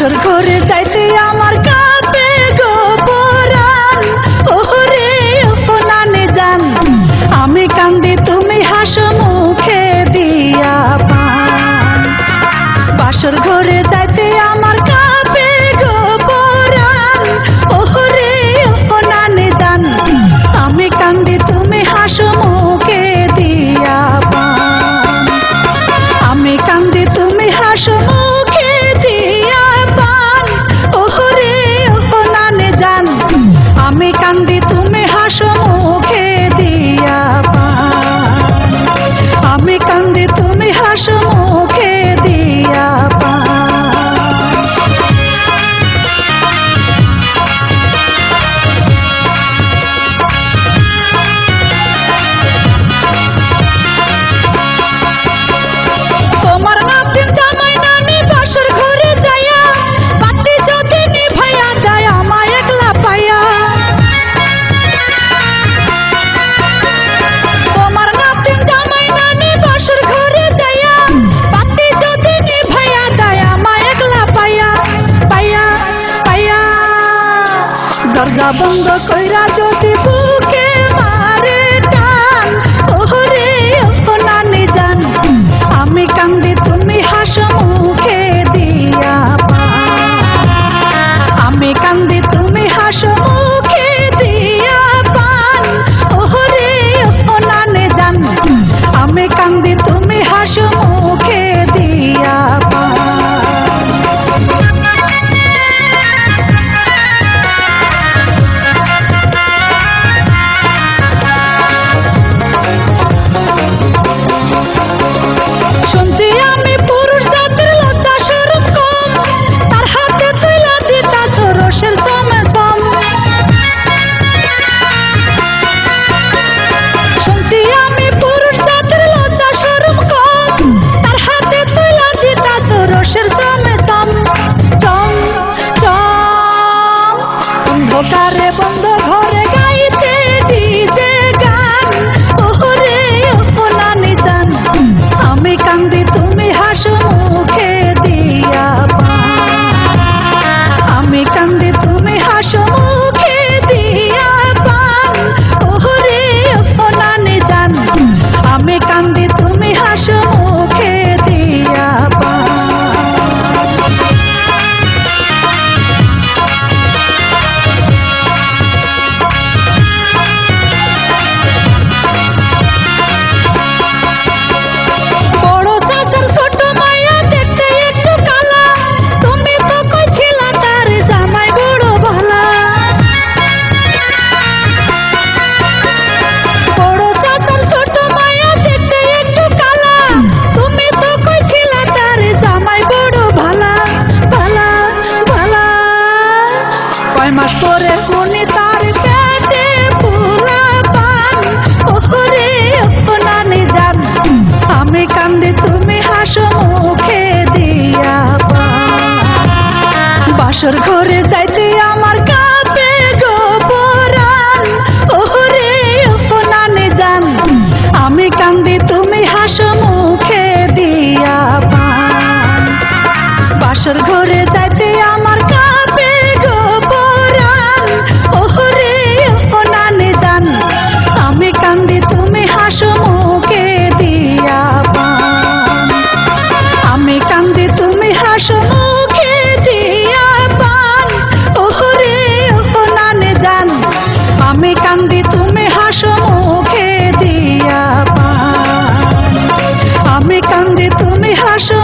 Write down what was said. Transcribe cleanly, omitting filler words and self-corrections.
বাসর ঘরে যাইতে আমার কাঁপে গো পরাণ, ওরে ও নানে জান আমি কান্দি তুমি হাসো মুখে দিয়া পান। বাসর ঘরে যাইতে আমার কাঁপে গো পরাণ, ওরে ও নানে জান আমি কান্দি তুমি হাসো মুখে দিয়া পান। আমি কান্দি তুমি হাসো মুখে দিয়া পান, ওরে ও নানে জান আমি কান্দি তুমি হাসো মুখে দিয়া পান। আমি কান্দি তুমি হাসো মুখে দিয়া পান। তোমার নাতিন জামাই নানি বাসর ঘরে যাইয়া বাতি যদি নিভাইয়া দেয় আমায় একলা পাইয়া। তোমার নাতিন জামাই নানি বাসর ঘরে যাইয়া বাতি যদি নিভাইয়া দেয় আমায় একলা পাইয়া পাইয়া পাইয়া। দরজা বন্ধ কইরা যদি বুকে মারে টান, ওরে ও নানি জান আমি কান্দি তুমি হাসো মুখে দিয়া পান। আমি কান্দি তুমি হাসো মুখে দিয়া পান, ওরে ও নানে জান আমি কান্দি তুমি হাসো মুখে দিয়া পান। শুনছি আমি পুরুষ জাতির লজ্জা শরম কম, তার হাতে তুইলা দিতাছ রসের চমচম। শুনছি আমি পুরুষ জাতির লজ্জা শরম কম, তার হাতে তুইলা দিতাছ রসের চমচম চম চম। অন্ধকারে বন্ধ ঘরে গাইতে ডিজে গান, ওরে ও নানি জান আমি কান্দি তুমি হাসো মুখে দিয়া পান। আমি কান্দি তুমি হাসো মুখে দিয়া পান, ওরে ও নানি জান আমি কান্দি তুমি হাসো মুখে দিয়া পান। বড় চাচার ছোট মাইয়া দেখতে একটু কালা, তুমি তো কইছিলা তার জামাই বড় ভালা। বড় চাচার ছোট মাইয়া দেখতে একটু কালা, তুমি তো কইছিলা তার জামাই বড় ভালা ভালা ভালা। কয় মাস পরে শুনি তার পেটে ফুলা পান, ওরে ও নানি জান আমি কান্দি তুমি হাসো মুখে দিয়া পান। বাসর ঘরে যাইতে আমার কাঁপে গো পরাণ, ওরে ও নানি জান আমি কান্দি তুমি হাসো মুখে দিয়া পান। বাসর ঘরে যাইতে আমার কাঁপে গো পরাণ, ওরে ও নানি জান আমি কান্দি তুমি হাসো মুখে দিয়া পান। আমি কান্দি তুমি হাসো মুখে দিয়া পান, ওরে ও নানি জান আমি কান্দি তুমি হাসো মুখে দিয়া পান। আমি কান্দি তুমি হাসো